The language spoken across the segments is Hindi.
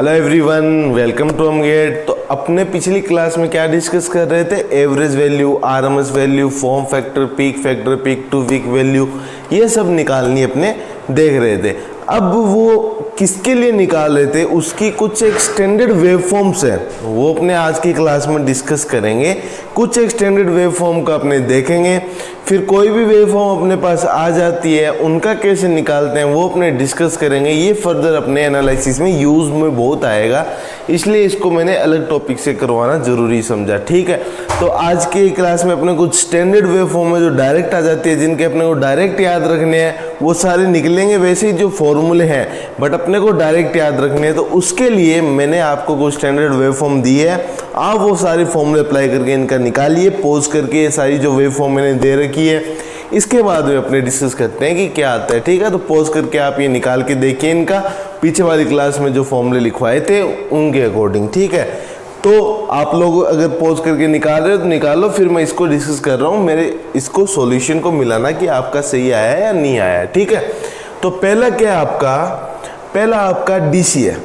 हेलो एवरीवन, वेलकम टू अमगेट। तो अपने पिछली क्लास में क्या डिस्कस कर रहे थे? Average value, RMS value, form factor, peak to peak value, ये सब निकालनी अपने देख रहे थे। अब वो किसके लिए निकाल रहे थे, उसकी कुछ एक्सटेंडेड वेव फॉर्म्स है, वो अपने आज की क्लास में डिस्कस करेंगे। कुछ एक्सटेंडेड वेव फॉर्म का अपने देखेंगे, फिर कोई भी वेव फॉर्म अपने पास आ जाती है उनका कैसे निकालते हैं वो अपने डिस्कस करेंगे। ये फर्दर अपने एनालिसिस में यूज में बहुत आएगा, इसलिए इसको मैंने अलग टॉपिक से करवाना जरूरी समझा। ठीक है, तो आज की क्लास में अपने कुछ स्टैंडर्ड वेव फॉर्म है जो डायरेक्ट आ जाती है, जिनके अपने को डायरेक्ट याद रखने हैं, वो सारे निकलेंगे वैसे ही जो फॉर्मूले हैं, बट अपने को डायरेक्ट याद रखने हैं। तो उसके लिए मैंने आपको कुछ स्टैंडर्ड वेव फॉर्म दी है, आप वो सारे फॉर्मूले अप्लाई करके इनका निकालिए, पोज करके ये सारी जो वेव फॉर्म मैंने दे रखी है। इसके बाद में अपने डिस्कस करते हैं कि क्या आता है। ठीक है, तो पोज करके आप ये निकाल के देखिए इनका, पीछे वाली क्लास में जो फॉर्मूले लिखवाए थे उनके अकॉर्डिंग। ठीक है, तो आप लोग अगर पोज करके निकाल रहे हो तो निकालो, फिर मैं इसको डिस्कस कर रहा हूँ, मेरे इसको सॉल्यूशन को मिलाना कि आपका सही आया है या नहीं आया है। ठीक है, तो पहला क्या है आपका, पहला आपका डीसी है।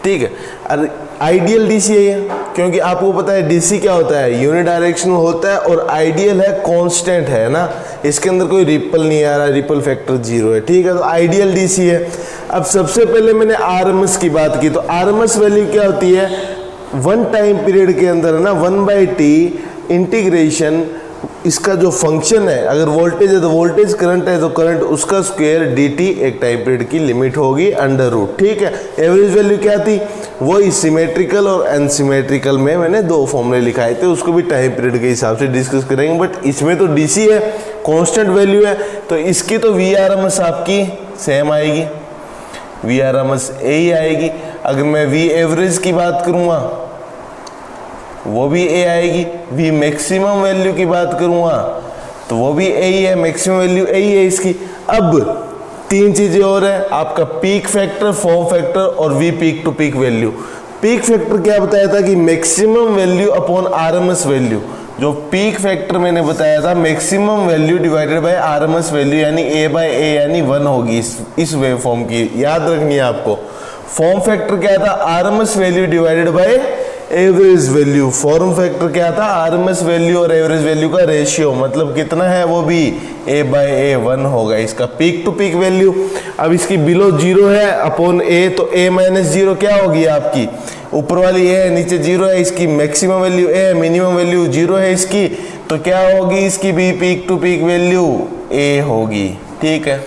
ठीक है, आइडियल डीसी है ये, क्योंकि आपको पता है डीसी क्या होता है, यूनिडायरेक्शनल होता है, और आइडियल है, कांस्टेंट है ना, इसके अंदर कोई रिपल नहीं आ रहा, रिपल फैक्टर 0 है। ठीक है, तो आइडियल डीसी है। अब सबसे पहले मैंने आरएमएस की बात की, तो आरएमएस वैल्यू क्या होती है, वन टाइम पीरियड के अंदर है ना, 1/t इंटीग्रेशन, इसका जो फंक्शन है, अगर वोल्टेज है तो वोल्टेज, करंट है तो करंट, उसका स्क्वायर dt एक टाइम पीरियड की लिमिट होगी अंडर रूट। ठीक है, एवरेज वैल्यू क्या थी, वही सिमेट्रिकल और अनसिमेट्रिकल में मैंने दो फॉर्मूले लिखाए थे, उसको भी टाइम पीरियड के हिसाब से डिस्कस करेंगे। बट इसमें तो डीसी है, कांस्टेंट वैल्यू है, तो इसकी तो वीआरएमएस आपकी सेम आएगी, वीआरएमएस यही आएगी। अगर मैं वी एवरेज की बात करूँगा वो भी ए आएगी, वी मैक्सिमम वैल्यू की बात करूँगा तो वो भी ए ही है, मैक्सिमम वैल्यू ए ही है इसकी। अब तीन चीज़ें और है, आपका पीक फैक्टर, फॉर्म फैक्टर और V peak to peak value. Peak factor क्या बताया था कि maximum value upon RMS value, जो पीक फैक्टर मैंने बताया था maximum value divided by RMS value, यानी a/a यानी 1 होगी इस वेव फॉर्म की, याद रखनी है आपको। फॉर्म फैक्टर क्या था, RMS value divided by average value. Form factor क्या था, आरएमएस वैल्यू और एवरेज वैल्यू का रेशियो, मतलब कितना है वो भी a/a 1 होगा इसका पीक टू पीक वैल्यू। अब इसकी बिलो 0 है अपॉन a, तो a-0 क्या होगी आपकी, ऊपर वाली a है नीचे 0 है, इसकी मैक्सिमम वैल्यू a है, मिनिमम वैल्यू 0 है इसकी, तो क्या होगी इसकी भी peak to peak value a होगी। ठीक है,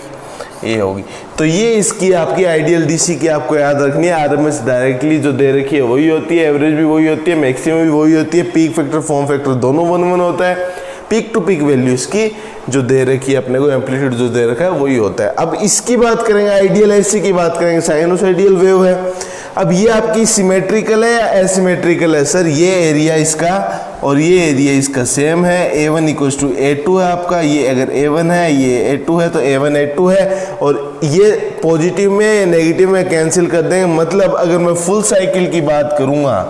ए होगी। तो ये इसकी आपकी आइडियल डीसी की आपको याद रखनी है। आरएमएस डायरेक्टली जो दे रखी है वही होती है, एवरेज भी वही होती है, मैक्सिमम भी वही होती है, पीक फैक्टर फॉर्म फैक्टर दोनों 1 होता है। पीक टू पीक वैल्यू इसकी जो दे रखी है अपने को, एम्पलीट्यूड जो दे रखा है वही होता है। अब इसकी बात करेंगे, आइडियल एसी की बात करेंगे, साइनोसॉइडल वेव है। अब ये आपकी सिमेट्रिकल है या एसिमेट्रिकल है, सर ये एरिया इसका और ये एरिया इसका सेम है, a1 इक्वल्स टू a2 है आपका, ये अगर a1 है ये a2 है तो a1 a2 है, और ये पॉजिटिव में या नेगेटिव में कैंसिल कर देंगे। मतलब अगर मैं फुल साइकिल की बात करूँगा,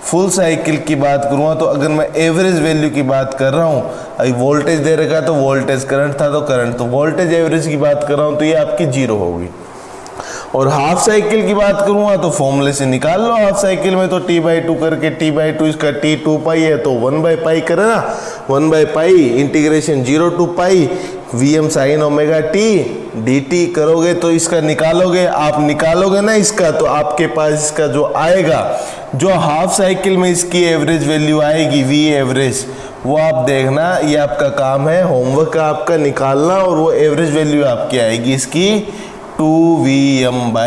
फुल साइकिल की बात करूँगा, तो अगर मैं एवरेज वैल्यू की बात कर रहा हूँ, अभी वोल्टेज दे रखा है तो वोल्टेज, करंट था तो करंट, तो वोल्टेज एवरेज की बात कर रहा हूँ तो ये आपकी 0 होगी। और हाफ साइकिल की बात करूँगा तो फॉर्मूले से निकाल लो, हाफ साइकिल में तो t/2 करके, t/2 इसका t 2π है तो 1/π करे ना, 1/π integration 0 to π Vm sin omega t dt करोगे तो इसका निकालोगे, आप निकालोगे ना इसका, तो आपके पास इसका जो आएगा, जो हाफ साइकिल में इसकी एवरेज वैल्यू आएगी वी एवरेज, वो आप देखना, ये आपका काम है, होमवर्क का आपका निकालना, और वो एवरेज वैल्यू आपकी आएगी इसकी 2Vm/π,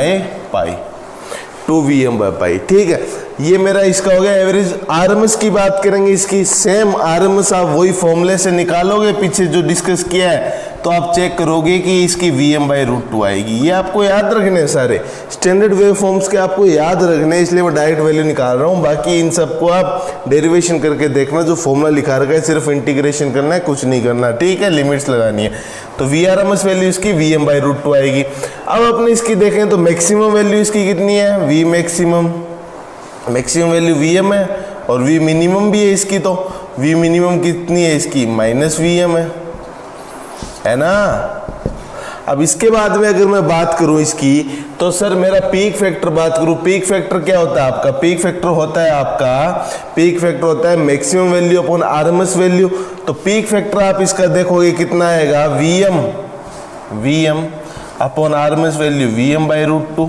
2Vm/π। ठीक है, ये मेरा इसका हो गया एवरेज। आरएमएस की बात करेंगे, इसकी सेम आरएमएस आप वही फॉर्मूले से निकालोगे पीछे जो डिस्कस किया है, तो आप चेक करोगे कि इसकी Vm/√2 आएगी। ये आपको याद रखने हैं, सारे स्टैंडर्ड वेव फॉर्म्स के आपको याद रखने हैं, इसलिए मैं डायरेक्ट वैल्यू निकाल रहा हूँ। बाकी इन सबको आप डेरिवेशन करके देखना, जो फॉर्मूला लिखा रखा है सिर्फ इंटीग्रेशन करना है, कुछ नहीं करना। ठीक है, लिमिट्स लगानी है। तो Vrms वैल्यू इसकी Vm/√2 आएगी। अब अपने इसकी देखें तो मैक्सिमम वैल्यू इसकी कितनी है, V maximum, maximum value Vm है, और V मिनिमम भी है इसकी, तो V मिनिमम कितनी है इसकी, -Vm है ना। अब इसके बाद में अगर मैं बात करूं इसकी, तो सर मेरा पीक फैक्टर बात करूं, पीक फैक्टर क्या होता है आपका, पीक फैक्टर होता है maximum value upon RMS value. तो पीक फैक्टर आप इसका देखोगे कितना आएगा, VM upon RMS value VM by √2।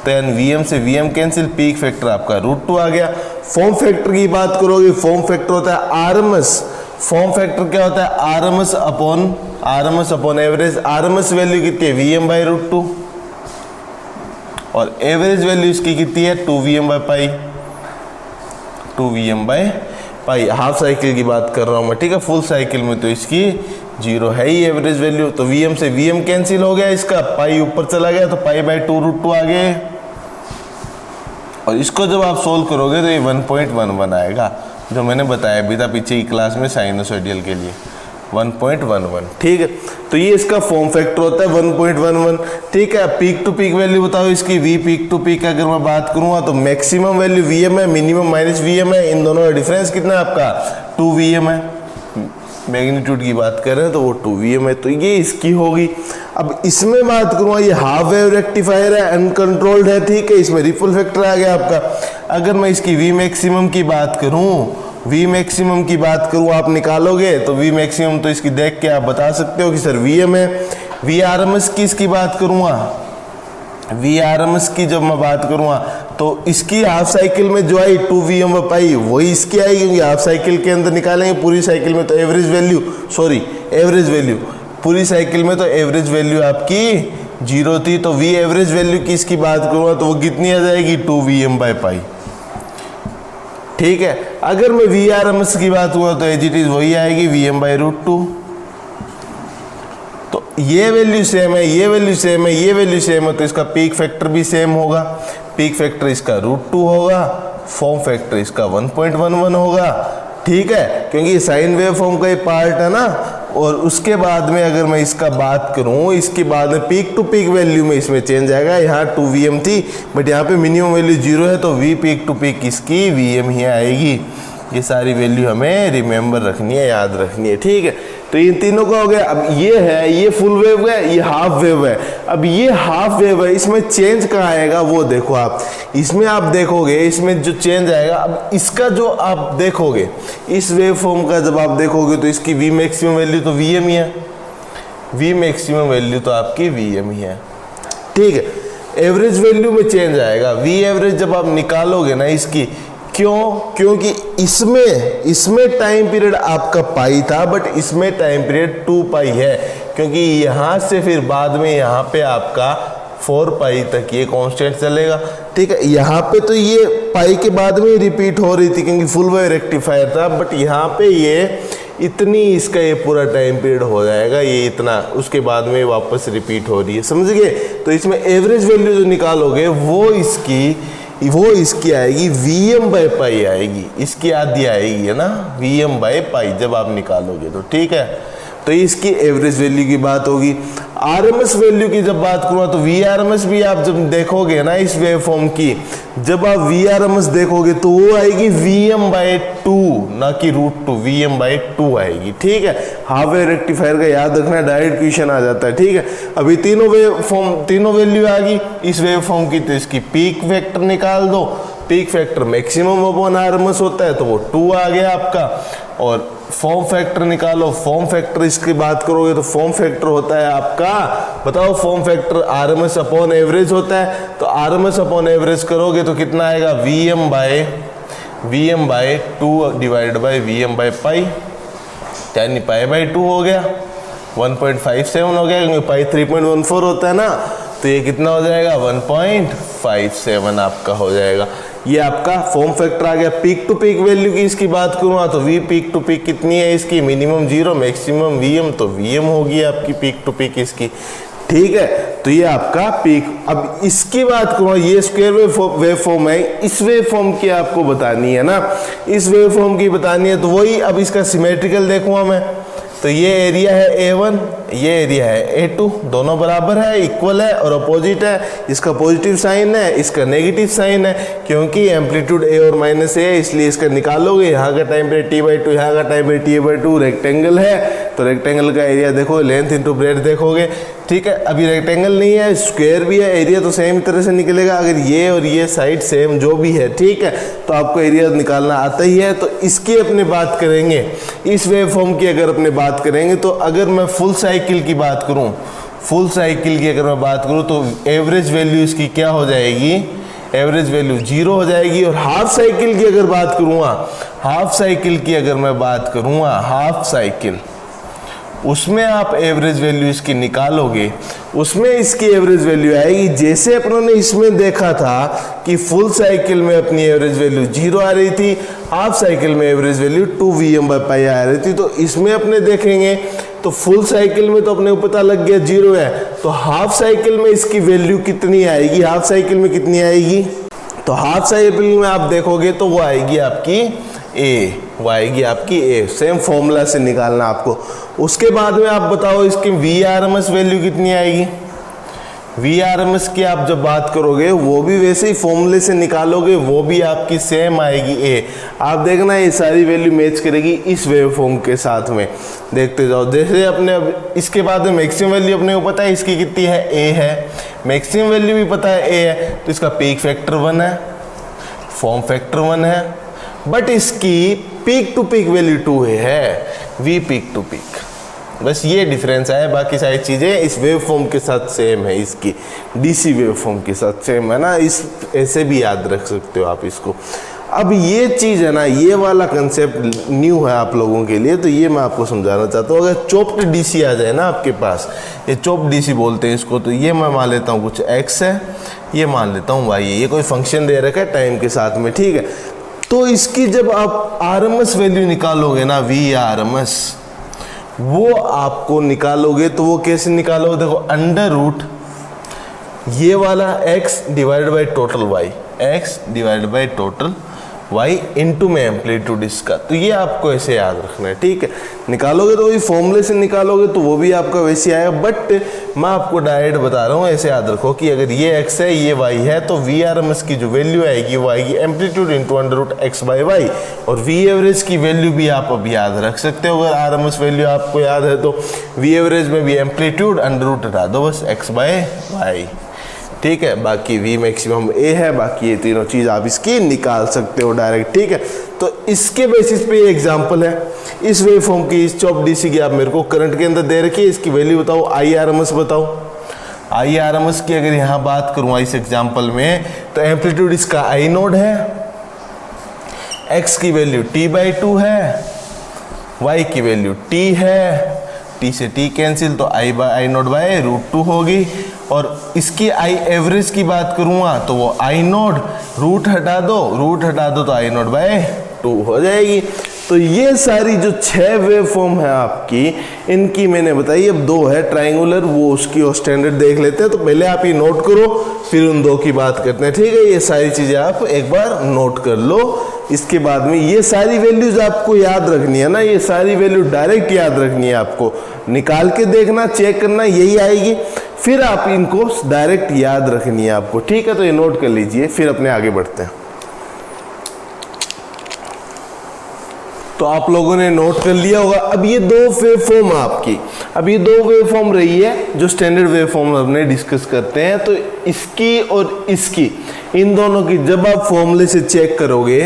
तो वीएम से वीएम कैंसिल, पीक फैक्टर आपका √2 आ गया। फॉर्म फैक्टर की बात करोगे, फॉर्म फैक्टर होता है आरएमएस, फॉर्म फैक्टर क्या होता है, RMS upon average. RMS value कितनी है, वीएम बाई √2, और एवरेज वैल्यू इसकी कितनी है, 2Vm by pi. Half cycle की बात कर रहा हूं मैं, ठीक है। फुल साइकिल में तो इसकी 0 है ही एवरेज वैल्यू। तो Vm से Vm कैंसिल हो गया, इसका पाई ऊपर चला गया, तो पाई बाई 2√2 आ गए। और इसको जब आप सोल्व करोगे तो ये 1.11 आएगा, जो मैंने बताया अभी था पीछे की क्लास में साइनोसॉइडल के लिए 1.11, ठीक है। तो ये इसका फॉर्म फैक्टर होता है 1.11, ठीक है। पीक टू पीक वैल्यू बताओ इसकी, वी पीक टू पीक अगर मैं बात करूंगा तो मैक्सिमम वैल्यू Vm है, मिनिमम माइनस Vm है, इन दोनों का डिफरेंस कितना है आपका, 2Vm है। मैग्नीट्यूड की बात कर रहे हैं तो वो 2Vm है, तो ये इसकी होगी। अब इसमें बात करूंगा, ये हाफ वेव रेक्टिफायर है, अनकंट्रोल्ड है, ठीक है। इसमें रिपल फैक्टर आ गया आपका। अगर मैं इसकी वी मैक्सिमम की बात करूं, आप निकालोगे तो वी मैक्सिमम तो इसकी देख के आप बता सकते हो कि सर Vm है। वी आरएमएस की इसकी बात करूंगा, वी आरएमएस की जब मैं बात करूंगा तो इसकी हाफ साइकिल में जो आई 2Vm पाई वही इसकी आएगी, क्योंकि हाफ साइकिल के अंदर निकालेंगे, पूरी साइकिल में तो एवरेज वैल्यू पूरी साइकिल में तो एवरेज वैल्यू आपकी 0 थी। तो वी एवरेज वैल्यू की इसकी बात करूंगा तो वो कितनी आ जाएगी, 2Vm बाई पाई, ठीक है। अगर मैं वी आरएमएस की बात हुआ तो एज इट इज वही आएगी, Vm बाई √2। तो ये वैल्यू सेम है, ये वैल्यू सेम है, ये वैल्यू सेम है, तो इसका पीक फैक्टर भी सेम होगा। पीक फैक्टर इसका √2 होगा, फॉर्म फैक्टर इसका 1.11 होगा, ठीक है, क्योंकि साइन वेव फॉर्म का ये पार्ट है ना। और उसके बाद में अगर मैं इसका बात करूं, इसके बाद में पीक टू पीक वैल्यू में इसमें चेंज आएगा। यहाँ 2Vm थी बट यहाँ पे मिनिमम वैल्यू 0 है, तो वी पीक टू पीक इसकी Vm ही आएगी। ये सारी वैल्यू हमें रिमेंबर रखनी है, याद रखनी है, ठीक है। तो इन तीनों का हो गया। अब ये है, ये फुल वेव है, ये हाफ वेव है। अब ये हाफ वेव है, इसमें चेंज कहाँ आएगा वो देखो आप। इसमें आप देखोगे, इसमें जो चेंज आएगा, अब इसका जो आप देखोगे, इस वेव फॉर्म का जब आप देखोगे तो इसकी वी मैक्सिमम वैल्यू तो Vm ही है, वी मैक्सिमम वैल्यू तो आपकी Vm ही है, ठीक है। एवरेज वैल्यू में चेंज आएगा, वी एवरेज जब आप निकालोगे ना इसकी, क्योंकि इसमें टाइम पीरियड आपका पाई था, बट इसमें टाइम पीरियड 2 पाई है, क्योंकि यहाँ से फिर बाद में यहाँ पे आपका 4 पाई तक ये कांस्टेंट चलेगा, ठीक है। यहाँ पे तो ये पाई के बाद में रिपीट हो रही थी क्योंकि फुल वेव रेक्टिफायर था, बट यहाँ पे ये इतनी इसका ये पूरा टाइम पीरियड हो जाएगा, ये इतना, उसके बाद में वापस रिपीट हो रही है, समझ गए। तो इसमें एवरेज वैल्यू जो निकालोगे वो इसकी आएगी Vm बाई पाई आएगी, इसकी आधी आएगी, है ना, Vm बाई पाई जब आप निकालोगे तो, ठीक है। तो इसकी एवरेज वैल्यू की बात होगी। आरएमएस वैल्यू की जब बात करूँ तो वी आरएमएस भी आप जब देखोगे ना इस वेव फॉर्म की, जब आप वी आरएमएस देखोगे तो वो आएगी Vm बाई 2, ना कि √2, Vm बाई 2 आएगी, ठीक है। हाफ वेव रेक्टिफायर का याद रखना, डायरेक्ट क्वेश्चन आ जाता है, ठीक है। अभी तीनों वैल्यू आ गई इस वेव फॉर्म की, तो इसकी पीक वेक्टर निकाल दो। Peak factor maximum upon RMS होता है तो वो 2 आ गया आपका। और फॉर्म फैक्टर निकालो, फॉर्म फैक्टर इसकी बात करोगे तो फॉर्म फैक्टर होता है आपका, बताओ, form factor RMS upon average होता है, तो आरएमएस अपॉन एवरेज करोगे तो कितना आएगा, Vm by 2 divide by Vm by pi, यानी पाई बाई 2 हो गया, 1.57 हो गया, क्योंकि पाई 3.14 होता है ना, तो ये कितना हो जाएगा, 1.57 आपका हो जाएगा। ये आपका फॉर्म फैक्टर आ गया। पीक टू पीक वैल्यू की इसकी बात करूँ तो वी पीक टू पीक कितनी है इसकी, मिनिमम 0, मैक्सिमम Vm, तो Vm होगी आपकी पीक टू पीक इसकी, ठीक है। तो ये आपका पीक। अब इसकी बात करूँ, ये स्क्वायर वेव फॉर्म है, इस वेव फॉर्म की आपको बतानी है ना, इस वेव फॉर्म की बतानी है, तो वही अब इसका सिमेट्रिकल देखूंगा मैं, तो ये एरिया है A1, ये एरिया है A2, दोनों बराबर है, इक्वल है और अपोजिट है। इसका पॉजिटिव साइन है, इसका नेगेटिव साइन है, क्योंकि एम्पलीट्यूड A और माइनस A है, इसलिए इसका निकालोगे। यहाँ का टाइम पीरियड T/2, यहाँ का टाइम पीरियड T/2, रेक्टेंगल है तो रेक्टेंगल का एरिया देखो, लेंथ इंटू ब्रेड देखोगे, ठीक है। अभी रेक्टेंगल नहीं है, स्क्वायर भी है, एरिया तो सेम तरह से निकलेगा। अगर ये और ये साइड सेम जो भी है, ठीक है, तो आपको एरिया निकालना आता ही है। तो इसकी अपने बात करेंगे, इस वेव फॉर्म की अगर अपने बात करेंगे, तो अगर मैं फुल साइकिल की बात करूं, फुल साइकिल की अगर मैं बात करूं तो एवरेज वैल्यू इसकी क्या हो जाएगी, एवरेज वैल्यू 0 हो जाएगी। और हाफ साइकिल की अगर बात करूँगा, हाफ साइकिल की अगर मैं बात करूँगा, हाफ साइकिल, उसमें आप एवरेज वैल्यू इसकी निकालोगे, उसमें इसकी एवरेज वैल्यू आएगी जैसे अपनों ने इसमें देखा था कि फुल साइकिल में अपनी एवरेज वैल्यू 0 आ रही थी, हाफ साइकिल में एवरेज वैल्यू 2Vm/π आ रही थी। तो इसमें अपने देखेंगे तो फुल साइकिल में तो अपने को पता लग गया 0 है, तो हाफ साइकिल में इसकी वैल्यू कितनी आएगी, हाफ साइकिल में कितनी आएगी, तो हाफ साइकिल में आप देखोगे तो वो आएगी आपकी ए, वो आएगी आपकी ए। सेम फॉर्मूला से निकालना आपको। उसके बाद में आप बताओ इसकी Vrms वैल्यू कितनी आएगी। Vrms की आप जब बात करोगे वो भी वैसे ही फॉर्मूले से निकालोगे, वो भी आपकी सेम आएगी ए। आप देखना ये सारी वैल्यू मैच करेगी इस वेव फॉर्म के साथ में, देखते जाओ। जैसे अपने अब इसके बाद में मैक्सिमम वैल्यू अपने को पता है इसकी कितनी है, ए है, मैक्सिमम वैल्यू भी पता है ए है, तो इसका पीक फैक्टर 1 है, फॉर्म फैक्टर 1 है, बट इसकी पीक टू पीक वैल्यू 2 है, वी पीक टू पीक। बस ये डिफरेंस है, बाकी सारी चीज़ें इस वेव फॉर्म के साथ सेम है, इसकी डीसी वेव फॉर्म के साथ सेम है ना, इस ऐसे भी याद रख सकते हो आप इसको। अब ये चीज़ है ना, ये वाला कंसेप्ट न्यू है आप लोगों के लिए, तो ये मैं आपको समझाना चाहता हूँ। अगर चॉप्ड डीसी आ जाए ना आपके पास, ये चॉप्ड डीसी बोलते हैं इसको, तो ये मैं मान लेता हूँ कुछ एक्स है, ये मान लेता हूँ वाई है, ये कोई फंक्शन दे रखा है टाइम के साथ में, ठीक है। तो इसकी जब आप आरएमएस वैल्यू निकालोगे ना, Vrms, वो आपको निकालोगे तो वो कैसे निकालोगे, देखो अंडर रूट ये वाला x divided by total y, x divided by total y into में एम्पलीट्यूड इसका, तो ये आपको ऐसे याद रखना है, ठीक है। निकालोगे तो वही फॉर्मूले से निकालोगे तो वो भी आपका वैसे आएगा, बट मैं आपको डायरेक्ट बता रहा हूँ, ऐसे याद रखो कि अगर ये x है ये y है, तो Vrms की जो वैल्यू आएगी वो आएगी amplitude into under root x by Y. और V एवरेज की वैल्यू भी आप अब याद रख सकते हो, अगर RMS वैल्यू आपको याद है तो V एवरेज में भी एम्पलीट्यूड अंडर रूट हटा दो बस x बाई वाई, ठीक है। बाकी V मैक्सिमम A है, बाकी ये तीनों चीज़ आप इसकी निकाल सकते हो डायरेक्ट, ठीक है। तो इसके बेसिस पे ये एग्जांपल है इस वेव फॉर्म की, इस चॉप डीसी की। आप मेरे को करंट के अंदर दे रखी है, इसकी वैल्यू बताओ, Irms बताओ। Irms की अगर यहाँ बात करूँ इस एग्जांपल में, तो एम्पलीट्यूड इसका I नोड है, x की वैल्यू T/2 है, y की वैल्यू T है, T से T कैंसिल तो I नोड बाय रूट 2 होगी। और इसकी I एवरेज की बात करूँगा तो वो I नोड, रूट हटा दो तो I नोड बाय 2 हो जाएगी। तो ये सारी जो 6 वेव फॉर्म है आपकी, इनकी मैंने बताई। अब 2 है ट्राइंगुलर, वो उसकी और स्टैंडर्ड देख लेते हैं। तो पहले आप ये नोट करो, फिर उन 2 की बात करते हैं, ठीक है। ये सारी चीज़ें आप एक बार नोट कर लो। इसके बाद में ये सारी वैल्यूज आपको याद रखनी है ना, ये सारी वैल्यू डायरेक्ट याद रखनी है, आपको निकाल के देखना, चेक करना, यही आएगी, फिर आप इनको डायरेक्ट याद रखनी है आपको, ठीक है। तो ये नोट कर लीजिए, फिर अपने आगे बढ़ते हैं। तो आप लोगों ने नोट कर लिया होगा। अब ये 2 वेव फॉर्म आपकी, अब ये 2 वेव फॉर्म रही है जो स्टैंडर्ड वेव फॉर्म हमने डिस्कस करते हैं। तो इसकी और इसकी, इन दोनों की जब आप फॉर्मूले से चेक करोगे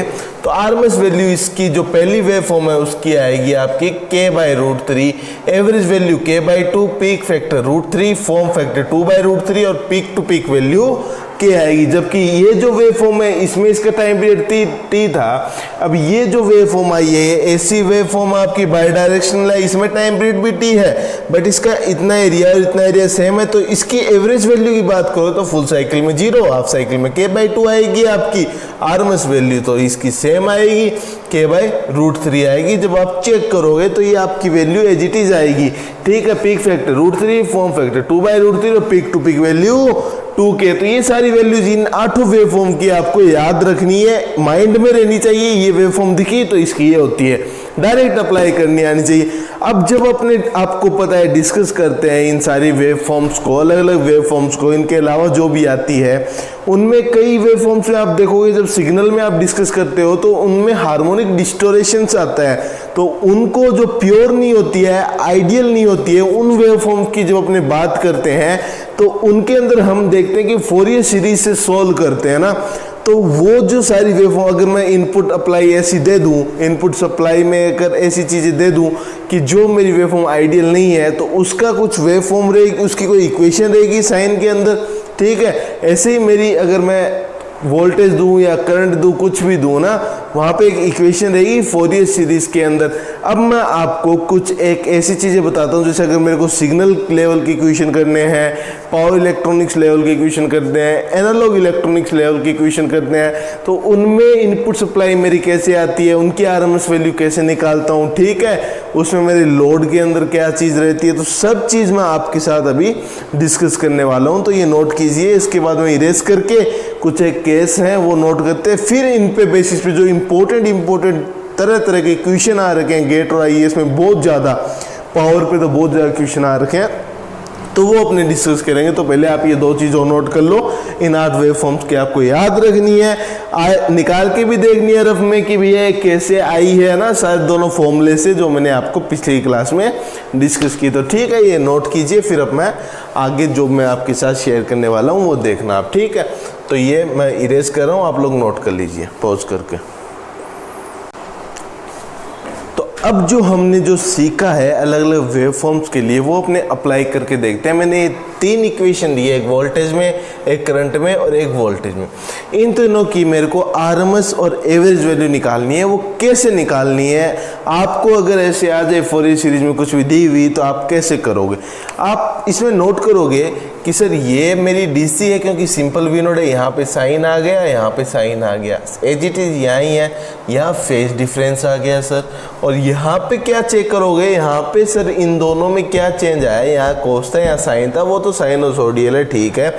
तो आरएमएस वैल्यू इसकी जो पहली वेव फॉर्म है उसकी आएगी आपकी k/√3, average value k/2, peak factor √3, form factor 2/√3 और पीक टू पीक वैल्यू के आएगी। जबकि ये जो वेव फॉर्म है इसमें इसका टाइम पीरियड t था। अब ये जो वेव फॉर्म आई है, ऐसी वेव फॉर्म आपकी बाई डायरेक्शनल है, इसमें टाइम पीरियड भी t है, बट इसका इतना एरिया और इतना एरिया सेम है। तो इसकी एवरेज वैल्यू की बात करो तो फुल साइकिल में 0, हाफ साइकिल में k/2 आएगी आपकी। आरएमएस वैल्यू तो इसकी सेम आएगी, k/√3 आएगी। जब आप चेक करोगे तो ये आपकी वैल्यू एज इट इज आएगी, ठीक है। पीक फैक्टर √3, फॉर्म फैक्टर 2/√3 और peak to peak value 2k। तो ये सारी वैल्यूज इन 8 वेवफॉर्म की आपको याद रखनी है, माइंड में रहनी चाहिए। ये वेवफॉर्म दिखी तो इसकी ये होती है, डायरेक्ट अप्लाई करनी आनी चाहिए। अब जब अपने आपको पता है डिस्कस करते हैं इन सारी वेवफॉर्म्स को, अलग अलग वेवफॉर्म्स को, इनके अलावा जो भी आती है उनमें कई वेवफॉर्म्स में आप देखोगे जब सिग्नल में आप डिस्कस करते हो तो उनमें हार्मोनिक डिस्टोरेशंस आता है, तो उनको जो प्योर नहीं होती है, आइडियल नहीं होती है, उन वेवफॉर्म की जब अपने बात करते हैं तो उनके अंदर हम देखते हैं कि फोरियर सीरीज से सॉल्व करते हैं ना, तो वो जो सारी वेवफॉर्म, अगर मैं इनपुट अप्लाई ऐसी दे दूं, इनपुट सप्लाई में अगर ऐसी चीज़ें दे दूं कि जो मेरी वेवफॉर्म आइडियल नहीं है, तो उसका कुछ वेवफॉर्म रहेगी, उसकी कोई इक्वेशन रहेगी साइन के अंदर, ठीक है। ऐसे ही मेरी अगर मैं वोल्टेज दूं या करंट दूं, कुछ भी दूं ना, वहाँ पे एक इक्वेशन रहेगी फोरियर सीरीज के अंदर। अब मैं आपको कुछ एक ऐसी चीज़ें बताता हूँ, जैसे अगर मेरे को सिग्नल लेवल की इक्वेशन करने हैं, पावर इलेक्ट्रॉनिक्स लेवल की इक्वेशन करते हैं, एनालॉग इलेक्ट्रॉनिक्स लेवल की इक्वेशन करते हैं, तो उनमें इनपुट सप्लाई मेरी कैसे आती है, उनकी आरएमएस वैल्यू कैसे निकालता हूँ, ठीक है, उसमें मेरे लोड के अंदर क्या चीज़ रहती है, तो सब चीज़ मैं आपके साथ अभी डिस्कस करने वाला हूँ। तो ये नोट कीजिए, इसके बाद मैं इरेज करके कुछ एक केस हैं वो नोट करते हैं, फिर इन पे बेसिस पे जो इम्पोर्टेंट तरह तरह के क्वेश्चन आ रखे हैं गेट और आईएएस में, बहुत ज़्यादा पावर पे तो बहुत ज़्यादा क्वेश्चन आ रखे हैं, तो वो अपने डिस्कस करेंगे। तो पहले आप ये 2 चीज़ और नोट कर लो, इन 8 वेवफॉर्म्स की आपको याद रखनी है, निकाल के भी देखनी है रफ में कि भैया कैसे आई है ना, शायद दोनों फॉर्मूले से जो मैंने आपको पिछली क्लास में डिस्कस की। तो ठीक है, ये नोट कीजिए, फिर अब मैं आगे जो मैं आपके साथ शेयर करने वाला हूँ वो देखना आप, ठीक है। तो ये मैं इरेज कर रहा हूँ, आप लोग नोट कर लीजिए पॉज करके। अब जो हमने जो सीखा है अलग अलग वेवफॉर्म्स के लिए, वो अपने अप्लाई करके देखते हैं। मैंने 3 इक्वेशन दी है, एक वोल्टेज में, एक करंट में और एक वोल्टेज में। इन तीनों की मेरे को आरएमएस और एवरेज वैल्यू निकालनी है। वो कैसे निकालनी है, आपको अगर ऐसे आ जाए फोरियर सीरीज में कुछ भी दी हुई तो आप कैसे करोगे। आप इसमें नोट करोगे कि सर ये मेरी डीसी है क्योंकि सिंपल वी नोड है, यहाँ पे साइन आ गया, यहाँ पे साइन आ गया, एज इट इज यहाँ ही है, यहाँ फेज डिफरेंस आ गया सर। और यहाँ पे क्या चेक करोगे, यहाँ पे सर इन दोनों में क्या चेंज आया, यहाँ कोस था यहाँ साइन था, वो तो साइनोसोडियल है, ठीक है,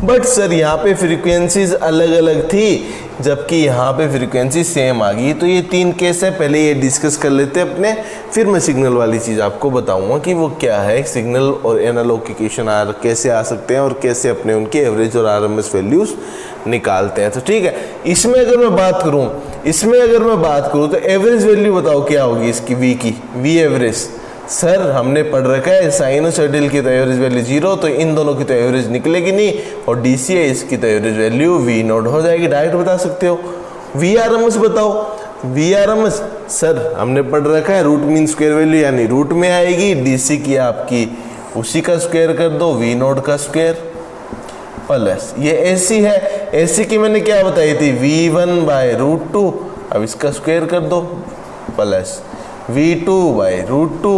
बट सर यहाँ पे फ्रीक्वेंसीज अलग अलग थी जबकि यहाँ पे फ्रीक्वेंसी सेम आ गई। तो ये 3 केस है, पहले ये डिस्कस कर लेते हैं अपने, फिर मैं सिग्नल वाली चीज़ आपको बताऊंगा कि वो क्या है, सिग्नल और एनालॉग की इक्वेशन कैसे आ सकते हैं और कैसे अपने उनके एवरेज और आरएमएस वैल्यूज निकालते हैं। तो ठीक है, इसमें अगर मैं बात करूँ तो एवरेज वैल्यू बताओ क्या होगी इसकी, वी की, वी एवरेज। सर हमने पढ़ रखा है साइनोसॉइडल की तो एवरेज वैल्यू 0, तो इन दोनों की तो एवरेज निकलेगी नहीं, और डीसी है इसकी तो एवरेज वैल्यू वी नोट हो जाएगी। डायरेक्ट बता सकते हो। वी आरएमएस बताओ, वी आरएमएस सर हमने पढ़ रखा है रूट मीन स्क्वायर वैल्यू, यानी रूट में आएगी, डीसी की आपकी उसी का स्क्वायर कर दो, वी नोट का स्क्वायर प्लस ये एसी है, एसी की मैंने क्या बताई थी, V1 बाय रूट 2, अब इसका स्क्वायर कर दो प्लस V2 बाई रूट 2,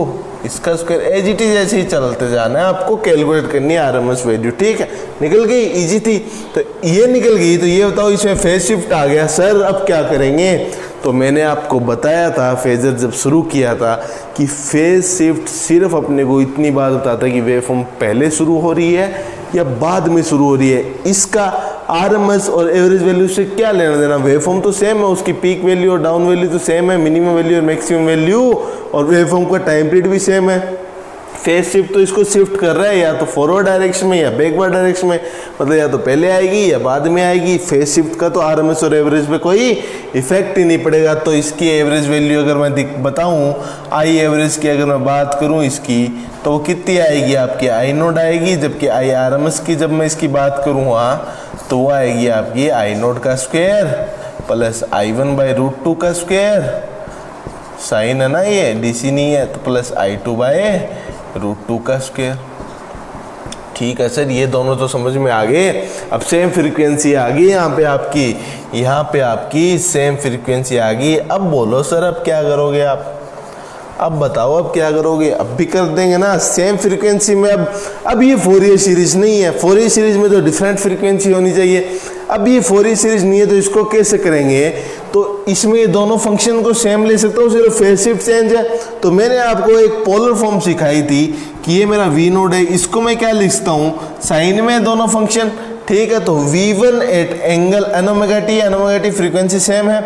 इसका स्क्वायर, एज इट इज ऐसे ही चलते जाना है, आपको कैलकुलेट करनी है आरएमएस वैल्यू। ठीक है, निकल गई, इजी थी। तो ये निकल गई, तो ये बताओ इसमें फेज शिफ्ट आ गया। सर अब क्या करेंगे, तो मैंने आपको बताया था फेजर जब शुरू किया था कि फेज शिफ्ट सिर्फ अपने को इतनी बात बताता है कि वेवफॉर्म पहले शुरू हो रही है या बाद में शुरू हो रही है। इसका आरएमएस और एवरेज वैल्यू से क्या लेना देना, वेवफॉर्म तो सेम है, उसकी पीक वैल्यू और डाउन वैल्यू तो सेम है, मिनिमम वैल्यू और मैक्सिमम वैल्यू, और वेवफॉर्म का टाइम पीरियड भी सेम है। फेज शिफ्ट तो इसको शिफ्ट कर रहा है या तो फॉरवर्ड डायरेक्शन में या बैकवर्ड डायरेक्शन में, मतलब या तो पहले आएगी या बाद में आएगी। फेज शिफ्ट का तो आरएमएस और एवरेज पे कोई इफेक्ट ही नहीं पड़ेगा। तो इसकी एवरेज वैल्यू अगर मैं बताऊं, आई एवरेज की अगर मैं बात करूं इसकी, तो वो कितनी आएगी आपकी, आई नोट आएगी, जबकि आई आरएमएस की जब मैं इसकी बात करूँ वहाँ, तो वो आएगी आपकी आई नोट का square plus I1 by root 2 का स्क्वायर, साइन है ना ये, डीसी नहीं है, तो प्लस I2 बाई रूट 2 का स्क्वायर। ठीक है सर, ये दोनों तो समझ में आ गए। अब सेम फ्रीक्वेंसी आ गई यहाँ पे आपकी सेम फ्रीक्वेंसी आ गई। अब बोलो सर अब क्या करोगे आप, अब बताओ अब क्या करोगे। अब भी कर देंगे ना सेम फ्रीक्वेंसी में। अब ये फोरियर सीरीज नहीं है, फोरियर सीरीज में तो डिफरेंट फ्रीक्वेंसी होनी चाहिए। अब ये फोरियर सीरीज नहीं है तो इसको कैसे करेंगे, तो इसमें ये दोनों फंक्शन को सेम ले सकता हूँ, सिर्फ फेज शिफ्ट चेंज है। तो मैंने आपको एक पोलर फॉर्म सिखाई थी कि ये मेरा वी नोड है, इसको मैं क्या लिखता हूँ, साइन में दोनों फंक्शन, ठीक है। तो V1 at angle n ω frequency same है,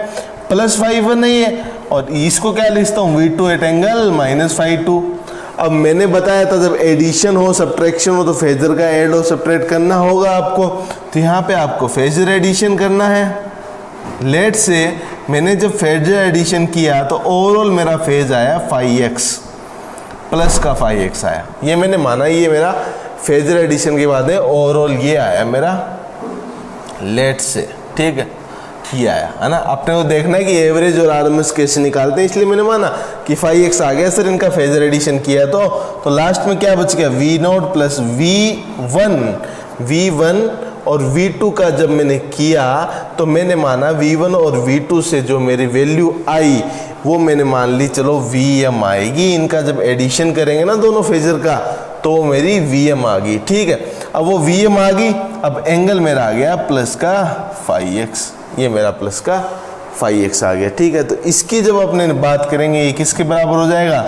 प्लस ∅1 नहीं है, और इसको क्या लिखता हूँ V2 एट एंगल माइनस ∅2। अब मैंने बताया था जब एडिशन हो सब्ट्रैक्शन हो तो फेजर का ऐड और सब्ट्रैक्ट करना होगा आपको, तो यहाँ पे आपको फेजर एडिशन करना है। लेट से मैंने जब फेजर एडिशन किया तो ओवरऑल मेरा फेज आया ∅x प्लस का ∅x आया, ये मैंने माना ये मेरा फेजर एडिशन के बाद है, ओवरऑल ये आया मेरा लेट से, ठीक है, ये आया है ना। आपने को देखना है कि एवरेज और आरएमएस कैसे निकालते हैं, इसलिए मैंने माना कि ∅x आ गया सर, इनका फेजर एडिशन किया तो लास्ट में क्या बच गया V0 प्लस V1 और V2 का जब मैंने किया तो मैंने माना V1 और V2 से जो मेरी वैल्यू आई वो मैंने मान ली चलो Vm आएगी, इनका जब एडिशन करेंगे ना दोनों फेजर का तो मेरी Vm आ गई, ठीक है। अब वो Vm आ गई, अब एंगल मेरा आ गया प्लस का ∅x, ये मेरा प्लस का ∅x आ गया, ठीक है। तो इसकी जब अपने बात करेंगे ये किसके बराबर हो जाएगा,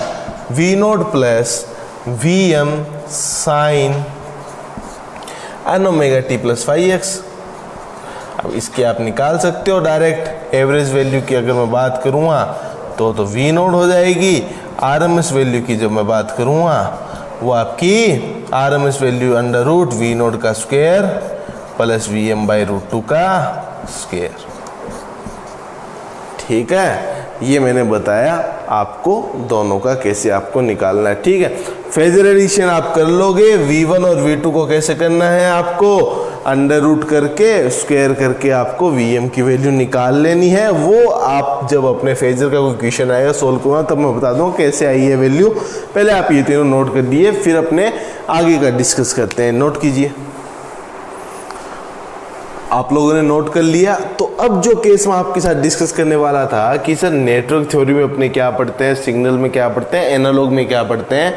V0 plus Vm sine n ω t plus ∅x। अब इसकी आप निकाल सकते हो डायरेक्ट, एवरेज वैल्यू की अगर मैं बात करूँगा तो V0 हो जाएगी, आरएमएस वैल्यू की जब मैं बात करूँगा वो आपकी RMS value under root V0 का square plus Vm by root 2 का स्क्वायर, ठीक है। ये मैंने बताया आपको दोनों का कैसे आपको निकालना है, ठीक है। फेजर एडिशन आप कर लोगे, V1 और V2 को कैसे करना है आपको अंडर रूट करके स्क्वायर करके आपको Vm की वैल्यू निकाल लेनी है। वो आप जब अपने फेजर का कोई क्वेश्चन आएगा सोल्व करूँगा तब मैं बता दूँगा कैसे आई है वैल्यू। पहले आप ये तीनों नोट कर दिए, फिर अपने आगे का डिस्कस करते हैं। नोट कीजिए, आप लोगों ने नोट कर लिया। तो अब जो केस मैं आपके साथ डिस्कस करने वाला था कि सर नेटवर्क थ्योरी में अपने क्या पढ़ते हैं, सिग्नल में क्या पढ़ते हैं, एनालॉग में क्या पढ़ते हैं,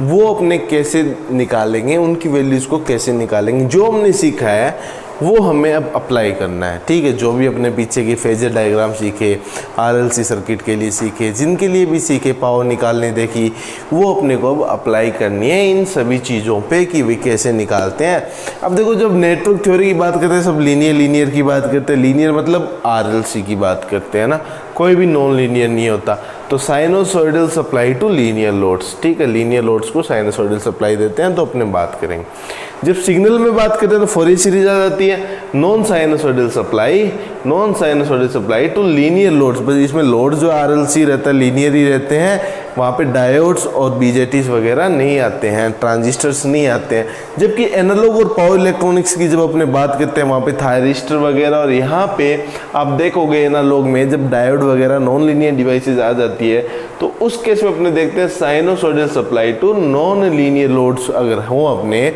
वो अपने कैसे निकालेंगे, उनकी वैल्यूज को कैसे निकालेंगे। जो हमने सीखा है वो हमें अब अप्लाई करना है, ठीक है। जो भी अपने पीछे की फेजर डायग्राम सीखे, आरएलसी सर्किट के लिए सीखे, जिनके लिए भी सीखे, पावर निकालने देखी, वो अपने को अब अप्लाई करनी है इन सभी चीज़ों पे कि वे कैसे निकालते हैं। अब देखो जब नेटवर्क थ्योरी की बात करते हैं सब लीनियर की बात करते हैं, लीनियर मतलब आरएलसी की बात करते हैं ना, कोई भी नॉन लीनियर नहीं होता। तो sinusoidal supply to linear loads, ठीक है, लीनियर लोड्स को साइनोसॉइडल सप्लाई देते हैं। तो अपने बात करेंगे जब सिग्नल में बात करते हैं तो फोरियर सीरीज आ जाती है, non sinusoidal supply to linear loads. बस इसमें लोड जो आरएलसी रहता है लीनियर ही रहते हैं, वहाँ पे डायोड्स और बीजेटीज वगैरह नहीं आते हैं, ट्रांजिस्टर्स नहीं आते हैं। जबकि एनालॉग और पावर इलेक्ट्रॉनिक्स की जब अपने बात करते हैं वहाँ पे थायरिस्टर वगैरह, और यहाँ पे आप देखोगे एनालॉग में जब डायोड वगैरह नॉन लीनियर डिवाइसेज आ जाती है तो उस केस में अपने देखते हैं sinusoidal supply to non linear loads अगर हो अपने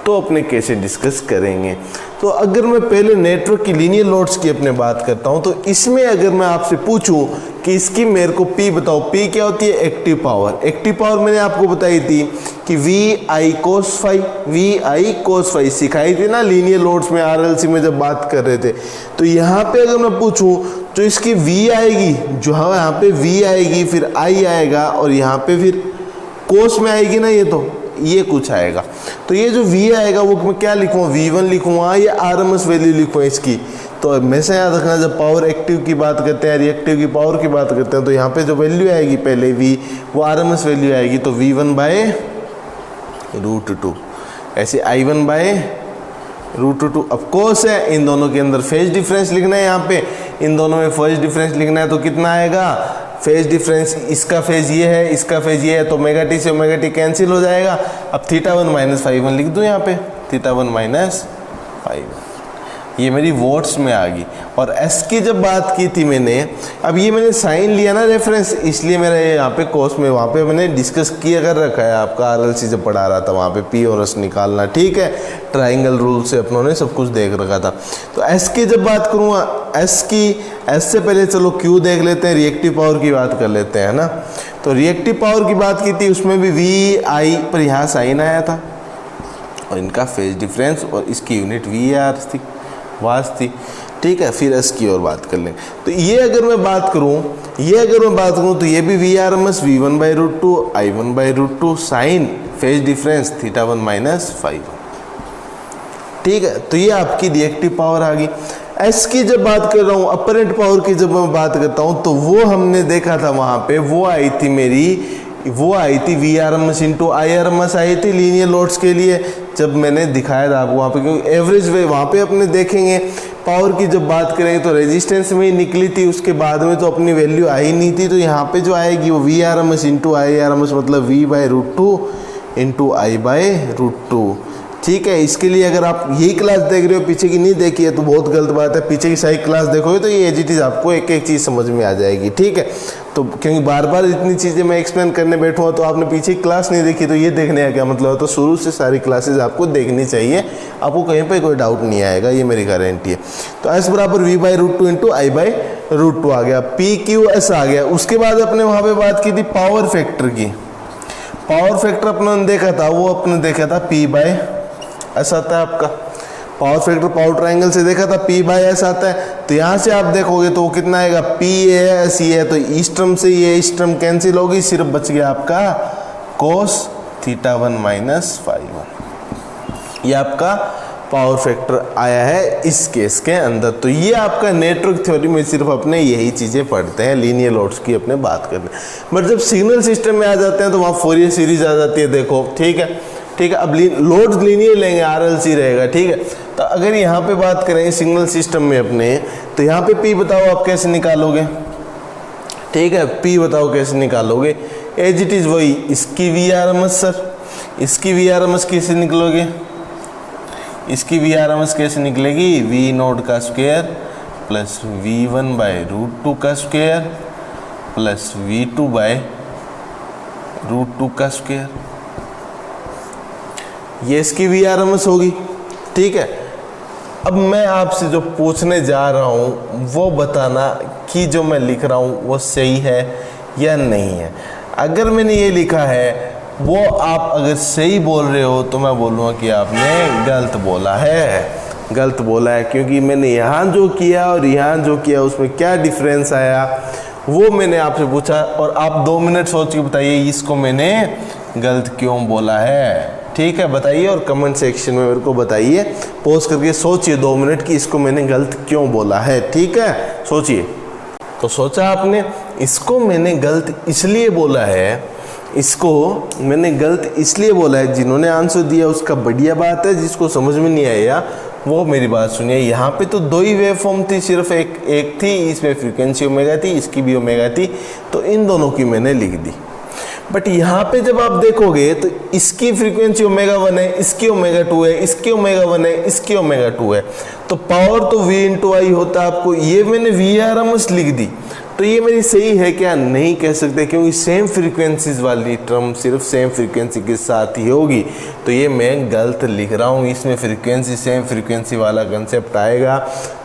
तो अपने कैसे डिस्कस करेंगे। तो अगर मैं पहले नेटवर्क की लीनियर लोड्स की अपने बात करता हूं तो इसमें अगर मैं आपसे पूछूं कि इसकी मेरे को P बताओ, P क्या होती है, एक्टिव पावर। एक्टिव पावर मैंने आपको बताई थी कि VI cos phi सिखाई थी ना लीनियर लोड्स में, आरएलसी में जब बात कर रहे थे। तो यहाँ पे अगर मैं पूछूं तो इसकी V आएगी, जो यहाँ पे V आएगी, फिर I आएगा, और यहाँ पे फिर कोस में आएगी ना, ये कुछ आएगा। तो ये जो V आएगा वो मैं क्या लिखूँगा, V1 लिखूँगा या आरएमएस वैल्यू लिखूँगा इसकी। तो हमेशा याद रखना जब पावर एक्टिव की बात करते हैं, रिएक्टिव की पावर की बात करते हैं, तो यहाँ पे जो वैल्यू आएगी पहले V वो आरएमएस वैल्यू आएगी, तो V1 बाय रूट 2, ऐसे I1 बाय रूट 2। ऑफकोर्स है इन दोनों के अंदर फेज डिफरेंस लिखना है, यहाँ पे इन दोनों में फेज डिफरेंस लिखना है, तो कितना आएगा फेज डिफरेंस, इसका फेज ये है, इसका फेज ये है, तो ओमेगा टी से ओमेगा टी कैंसिल हो जाएगा। अब θ1 माइनस ∅1 लिख दूँ यहाँ पे, θ1 माइनस ∅1, ये मेरी वोट्स में आ गई। और एस की जब बात की थी मैंने, अब ये मैंने साइन लिया ना रेफरेंस, इसलिए मेरा ये यहाँ पे कोस में वहाँ पे मैंने डिस्कस किया कर रखा है आपका आरएलसी जब पढ़ा रहा था, वहाँ पे P और S निकालना, ठीक है, ट्राइंगल रूल से अपनों ने सब कुछ देख रखा था। तो एस की जब बात करूँगा, एस से पहले चलो Q देख लेते हैं, रिएक्टिव पावर की बात कर लेते हैं ना। तो रिएक्टिव पावर की बात की थी, उसमें भी VI पर यहाँ साइन आया था और इनका फेज डिफरेंस और इसकी यूनिट VAR थी, वास थी, ठीक है। फिर एस की और बात कर लेंगे। तो ये अगर मैं बात करूं तो ये भी VRMS V1 by root 2 I1 by root 2 sine phase difference θ1 minus ∅1, ठीक है। तो ये आपकी रिएक्टिव पावर आ गई। एस की जब बात कर रहा हूँ, अपरेंट पावर की जब मैं बात करता हूँ, तो वो हमने देखा था वहाँ पे, वो आई थी V R M S into I R M S आई थी लीनियर लोड्स के लिए, जब मैंने दिखाया था आपको वहाँ पे, क्योंकि एवरेज वे वहाँ पे अपने देखेंगे। पावर की जब बात करेंगे तो रेजिस्टेंस में ही निकली थी, उसके बाद में तो अपनी वैल्यू आई नहीं थी। तो यहाँ पे जो आएगी वो V R M S into I R M S, मतलब V by root two into I by root two. ठीक है। इसके लिए अगर आप यही क्लास देख रहे हो, पीछे की नहीं देखी है तो बहुत गलत बात है। पीछे की सारी क्लास देखोगे तो ये एज इट इज आपको एक एक चीज़ समझ में आ जाएगी। ठीक है। तो क्योंकि बार बार इतनी चीज़ें मैं एक्सप्लेन करने बैठूँगा तो आपने पीछे की क्लास नहीं देखी, तो ये देखने का क्या मतलब है। तो शुरू से सारी क्लासेज आपको देखनी चाहिए, आपको कहीं पर कोई डाउट नहीं आएगा, ये मेरी गारंटी है। तो एस बराबर V by root two into I by root two आ गया, पी क्यू एस आ गया। उसके बाद अपने वहाँ पर बात की थी पावर फैक्टर की। पावर फैक्टर अपने देखा था, वो अपने देखा था पी बाई ऐसा आता है आपका पावर फैक्टर, पावर ट्रायंगल से देखा था पी बाई एस आता है। तो यहाँ से आप देखोगे तो वो कितना आएगा, पी ए एस ये है, तो इस टर्म से ये इस टर्म कैंसिल होगी, सिर्फ बच गया आपका cos theta one minus phi one. ये आपका पावर फैक्टर आया है इस केस के अंदर। तो ये आपका नेटवर्क थ्योरी में सिर्फ अपने यही चीज़ें पढ़ते हैं, लीनियर लोड्स की अपने बात करते हैं। बट जब सिग्नल सिस्टम में आ जाते हैं तो वहाँ फोरियर सीरीज आ जाती है, देखो। ठीक है। ठीक है। अब लोड्स लीनियर लेंगे, आरएलसी रहेगा। ठीक है। तो अगर यहाँ पे बात करें सिग्नल सिस्टम में अपने, तो यहाँ पे पी बताओ आप कैसे निकालोगे। ठीक है। पी बताओ कैसे निकालोगे, एज इट इज वही, इसकी V R M S sir, इसकी वी आर एम एस कैसे निकलोगे, इसकी वी आर एम एस कैसे निकलेगी, वी नोट का square plus V one by root two का square plus V two by root two का स्क्वायर, ये इसकी वी आर एम एस होगी। ठीक है। अब मैं आपसे जो पूछने जा रहा हूँ वो बताना कि जो मैं लिख रहा हूँ वो सही है या नहीं है। अगर मैंने ये लिखा है वो आप अगर सही बोल रहे हो तो मैं बोलूँगा कि आपने गलत बोला है, गलत बोला है। क्योंकि मैंने यहाँ जो किया और यहाँ जो किया उसमें क्या डिफरेंस आया वो मैंने आपसे पूछा, और आप 2 मिनट सोच के बताइए इसको मैंने गलत क्यों बोला है। ठीक है। बताइए और कमेंट सेक्शन में मेरे को बताइए, पॉज करके सोचिए 2 मिनट कि इसको मैंने गलत क्यों बोला है। ठीक है। सोचिए। तो सोचा आपने, इसको मैंने गलत इसलिए बोला है, इसको मैंने गलत इसलिए बोला है। जिन्होंने आंसर दिया उसका बढ़िया बात है, जिसको समझ में नहीं आया वो मेरी बात सुनिए। यहाँ पे तो 2 ही वेव फॉर्म थी, सिर्फ एक थी, इसमें फ्रीक्वेंसी ओमेगा थी, इसकी भी ओमेगा थी, तो इन दोनों की मैंने लिख दी। बट यहाँ पे जब आप देखोगे तो इसकी फ्रीक्वेंसी ओमेगा 1 है, इसकी ओमेगा 2 है, इसकी ओमेगा 1 है, इसकी ओमेगा 2 है, तो पावर तो V इंटू आई होता है आपको। ये मैंने VRMS लिख दी, तो ये मेरी सही है क्या, नहीं कह सकते, क्योंकि सेम फ्रीक्वेंसीज वाली टर्म सिर्फ सेम फ्रीक्वेंसी के साथ ही होगी। तो ये मैं गलत लिख रहा हूँ, इसमें फ्रीक्वेंसी सेम फ्रीक्वेंसी वाला कंसेप्ट आएगा।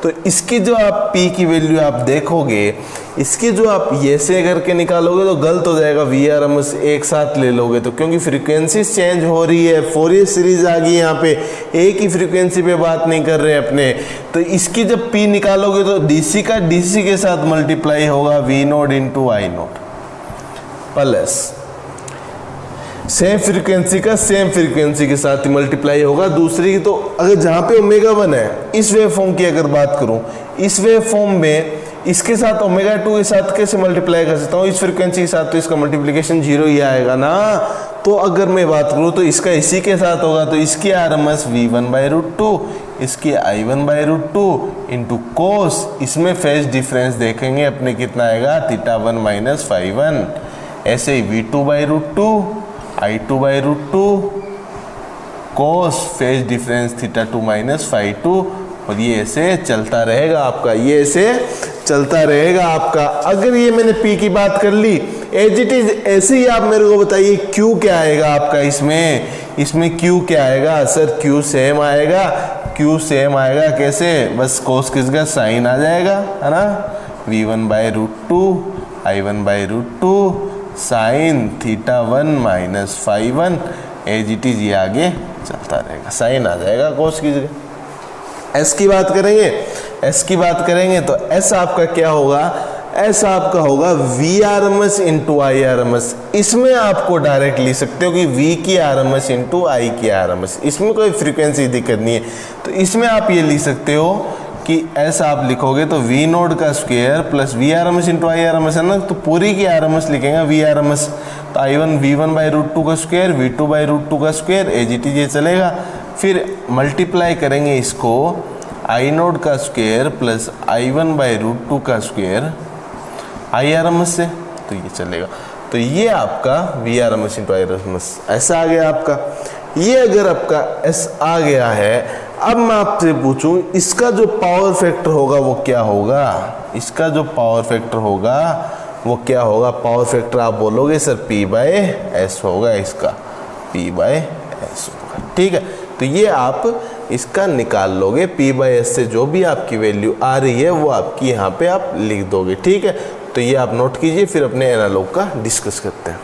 तो इसकी जो आप P की वैल्यू आप देखोगे, इसकी जो आप ये से करके निकालोगे तो गलत हो जाएगा, VRMS एक साथ ले लोगे तो, क्योंकि फ्रीक्वेंसी चेंज हो रही है, फोरियर सीरीज आ गई यहाँ पे, एक ही फ्रीक्वेंसी पे बात नहीं कर रहे अपने। तो इसकी जब P निकालोगे तो DC का DC के साथ मल्टीप्लाई होगा, V नोट इंटू आई नोट, प्लस सेम फ्रीक्वेंसी का सेम फ्रीक्वेंसी के साथ मल्टीप्लाई होगा दूसरी की। तो अगर जहाँ पे ओमेगा 1 है, इस वेव फॉर्म की अगर बात करूँ, इस वेव फॉर्म में इसके साथ ओमेगा 2 के साथ कैसे मल्टीप्लाई कर सकता हूँ, इस फ्रीक्वेंसी के साथ, तो इसका मल्टीप्लिकेशन 0 ही आएगा ना। तो अगर मैं बात करूँ तो इसका इसी के साथ होगा, तो इसकी RMS V1 by root two, इसकी I1 by root two into cos, इसमें फेज डिफरेंस देखेंगे अपने कितना आएगा, थीटा 1 माइनस फाई 1। ऐसे ही V2 by root two, I2 by root two, cos phase difference theta 2 minus phi 2, और ये ऐसे चलता रहेगा आपका, ये ऐसे चलता रहेगा आपका। अगर ये मैंने P की बात कर ली, एज इट इज ऐसे ही आप मेरे को बताइए Q क्या आएगा आपका, इसमें Q क्या आएगा सर, Q सेम आएगा, Q सेम आएगा कैसे, बस कोस किसका साइन आ जाएगा, है ना, V1 by root two, I1 by root two, sine theta 1 minus phi 1, as it is ये आगे चलता रहेगा, साइन आ जाएगा कोस की जगह। S की बात करेंगे, S की बात करेंगे तो S आपका क्या होगा, S आपका होगा VRMS इंटू IRMS। इसमें आपको डायरेक्ट लिख सकते हो कि V की RMS इंटू I की RMS, इसमें कोई फ्रीक्वेंसी दिक्कत नहीं है। तो इसमें आप ये लिख सकते हो कि एस आप लिखोगे तो वी नोड का square plus V R M S into I R M S है ना, तो पूरी की आर एम एस लिखेंगे वी आर एम एस, तो I one V one by root two का square, V two by root two का स्क्वायर, ए जी टी जे चलेगा। फिर मल्टीप्लाई करेंगे इसको आई नोड का square plus I one by root two का स्क्वायर आई आर एम एस से, तो ये चलेगा। तो ये आपका V R M S into I R M S ऐसा आ गया आपका। ये अगर आपका एस आ गया है, अब मैं आपसे पूछूं इसका जो पावर फैक्टर होगा वो क्या होगा, इसका जो पावर फैक्टर होगा वो क्या होगा। पावर फैक्टर आप बोलोगे सर पी बाय एस होगा, इसका पी बाय एस होगा, ठीक है। तो ये आप इसका निकाल लोगे, पी बाय एस से जो भी आपकी वैल्यू आ रही है वो आपकी यहाँ पे आप लिख दोगे, ठीक है। तो ये आप नोट कीजिए, फिर अपने एनालॉग का डिस्कस करते हैं।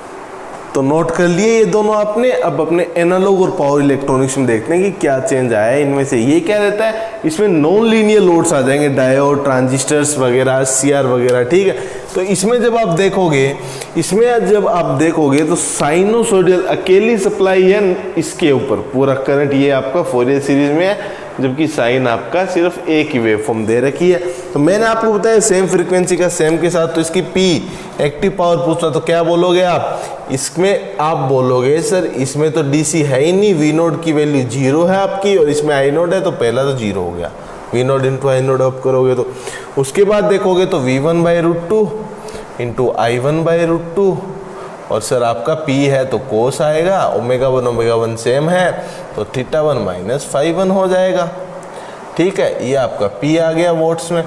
तो नोट कर लिए ये दोनों आपने। अब अपने एनालॉग और पावर इलेक्ट्रॉनिक्स में देखते हैं कि क्या चेंज आया है इनमें से। ये क्या रहता है, इसमें नॉन लीनियर लोड्स आ जाएंगे, डायोड, ट्रांजिस्टर्स वगैरह, सीआर वगैरह, ठीक है। तो इसमें जब आप देखोगे तो साइनोसॉइडल अकेली सप्लाई है इसके ऊपर, पूरा करंट ये आपका फोरियर सीरीज में है, जबकि साइन आपका सिर्फ एक ही वेवफॉर्म दे रखी है। तो मैंने आपको बताया सेम फ्रीक्वेंसी का सेम के साथ, तो इसकी पी एक्टिव पावर पूछना तो क्या बोलोगे आप, इसमें आप बोलोगे सर इसमें तो डीसी है ही नहीं, वी नोड की वैल्यू 0 है आपकी और इसमें आई नोड है, तो पहला तो 0 हो गया, V naught into I naught आप करोगे तो। उसके बाद देखोगे तो V one by root two into I one by root two, और सर आपका P है तो कोस आएगा, ओमेगा वन सेम है तो theta one minus phi one हो जाएगा, ठीक है। ये आपका P आ गया वोट्स में।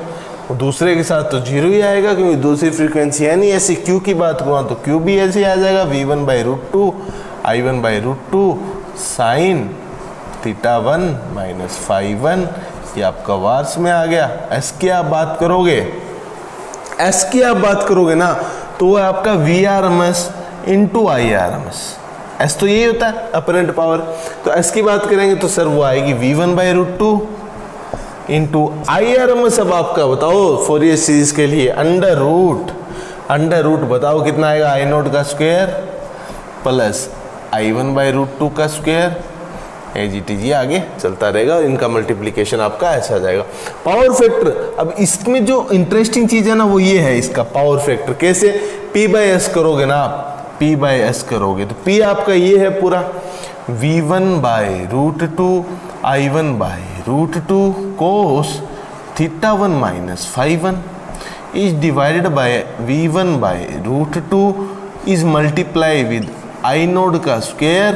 दूसरे के साथ तो 0 ही आएगा क्योंकि दूसरी फ्रीक्वेंसी है नहीं। ऐसी Q की बात करूँ तो Q भी ऐसे आ जाएगा, V one by root two I one by root two sine theta one minus phi one, ये आपका वार्स में आ गया। S की आप बात करोगे ना तो वो आपका V R M S into I R M S, एस तो यही होता है अपरेंट पावर। तो एस की बात करेंगे तो सर वो आएगी V one by root two into I R M S. अब आपका बताओ फोरियर सीरीज के लिए अंडर रूट बताओ कितना आएगा, आई नोट का square plus I one by root two का स्क्वायर, ए जी टी जी आगे चलता रहेगा और इनका मल्टीप्लीकेशन आपका ऐसा आ जाएगा। पावर फैक्टर, अब इसमें जो इंटरेस्टिंग चीज है ना वो ये है इसका पावर फैक्टर। कैसे, पी बाई एस करोगे ना आप, पी बाई एस करोगे तो पी आपका ये है पूरा V one by root two I one by root two cos theta one minus phi one is divided by V one by root two is multiply with I naught का square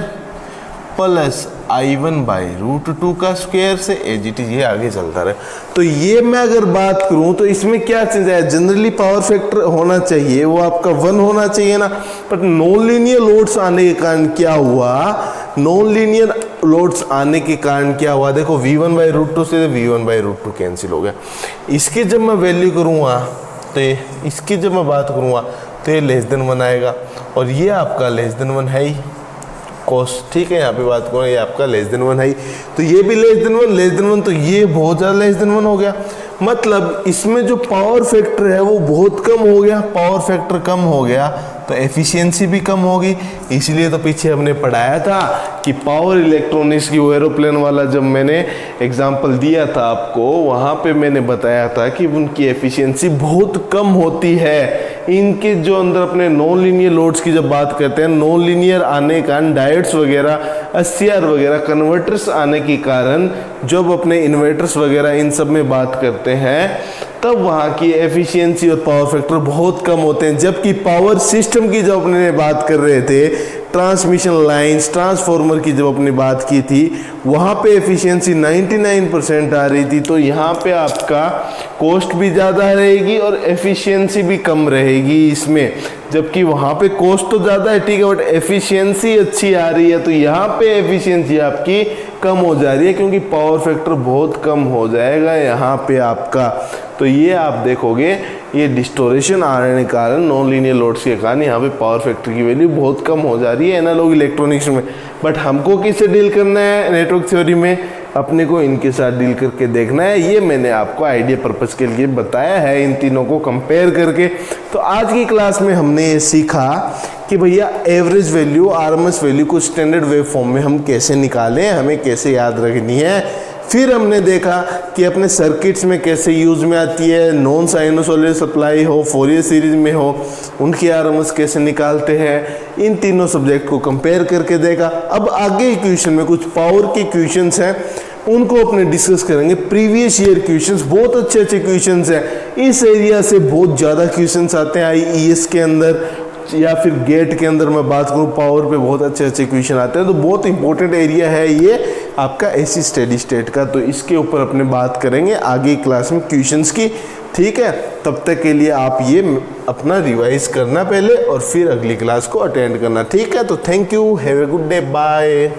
plus I one by root two का स्क्वायर से ए जी टी ये आगे चलता रहे। तो ये मैं अगर बात करूं तो इसमें क्या चीज है, जनरली पावर फैक्टर होना चाहिए वो आपका 1 होना चाहिए ना, बट नॉन लीनियर लोड्स आने के कारण क्या हुआ, देखो V one by root two से V one by root two cancel हो गया। इसकी जब मैं वैल्यू करूँगा तो इसकी जब मैं बात करूँगा तो ये लेस देन 1 आएगा और ये आपका लेस देन 1 है ही कोस, ठीक है। यहाँ पे बात करो ये आपका लेस देन 1 है, तो ये भी लेस देन 1 तो ये बहुत ज़्यादा लेस देन 1 हो गया। मतलब इसमें जो पावर फैक्टर है वो बहुत कम हो गया, पावर फैक्टर कम हो गया तो एफिशिएंसी भी कम होगी। इसलिए तो पीछे हमने पढ़ाया था कि पावर इलेक्ट्रॉनिक्स की वो एरोप्लेन वाला जब मैंने एग्जाम्पल दिया था आपको, वहाँ पे मैंने बताया था कि उनकी एफिशिएंसी बहुत कम होती है। इनके जो अंदर अपने नॉन लीनियर लोड्स की जब बात करते हैं, नॉन लीनियर आने का डायोड्स वगैरह, एससीआर वगैरह, कन्वर्टर्स आने के कारण जब अपने इन्वर्टर्स वगैरह इन सब में बात करते हैं तब वहाँ की एफिशिएंसी और पावर फैक्टर बहुत कम होते हैं। जबकि पावर सिस्टम की जब अपने बात कर रहे थे, ट्रांसमिशन लाइंस, ट्रांसफार्मर की जब अपनी बात की थी, वहाँ पे एफिशिएंसी 99% आ रही थी। तो यहाँ पे आपका कॉस्ट भी ज़्यादा रहेगी और एफिशिएंसी भी कम रहेगी इसमें, जबकि वहाँ पे कॉस्ट तो ज़्यादा है, ठीक है, बट एफिशिएंसी अच्छी आ रही है। तो यहाँ पे एफिशिएंसी आपकी कम हो जा रही है क्योंकि पावर फैक्टर बहुत कम हो जाएगा यहाँ पे आपका। तो ये आप देखोगे ये डिस्टोरेशन आने के कारण, नॉन लीनियर लोड्स के कारण यहाँ पे पावर फैक्टर की वैल्यू बहुत कम हो जा रही है एनालॉग इलेक्ट्रॉनिक्स में। बट हमको किससे डील करना है नेटवर्क थ्योरी में, अपने को इनके साथ डील करके देखना है। ये मैंने आपको आइडिया पर्पस के लिए बताया है, इन तीनों को कंपेयर करके। तो आज की क्लास में हमने ये सीखा कि भैया एवरेज वैल्यू, आरएमएस वैल्यू को स्टैंडर्ड वेव फॉर्म में हम कैसे निकालें, हमें कैसे याद रखनी है। फिर हमने देखा कि अपने सर्किट्स में कैसे यूज में आती है, नॉन साइनोसॉइडल सप्लाई हो, फोरियर सीरीज में हो, उनकी आरएमएस कैसे निकालते हैं। इन तीनों सब्जेक्ट को कंपेयर करके देखा। अब आगे क्वेश्चन में कुछ पावर के क्वेश्चंस हैं, उनको अपने डिस्कस करेंगे। प्रीवियस ईयर क्वेश्चंस बहुत अच्छे अच्छे क्वेश्चंस हैं, इस एरिया से बहुत ज़्यादा क्वेश्चंस आते हैं आईईएस के अंदर या फिर गेट के अंदर। मैं बात करूं पावर पे बहुत अच्छे अच्छे क्वेश्चन आते हैं, तो बहुत इंपॉर्टेंट एरिया है ये आपका एसी स्टेडी स्टेट का। तो इसके ऊपर अपने बात करेंगे आगे क्लास में क्वेश्चंस की, ठीक है। तब तक के लिए आप ये अपना रिवाइज करना पहले और फिर अगली क्लास को अटेंड करना, ठीक है। तो thank you, have a good day, bye.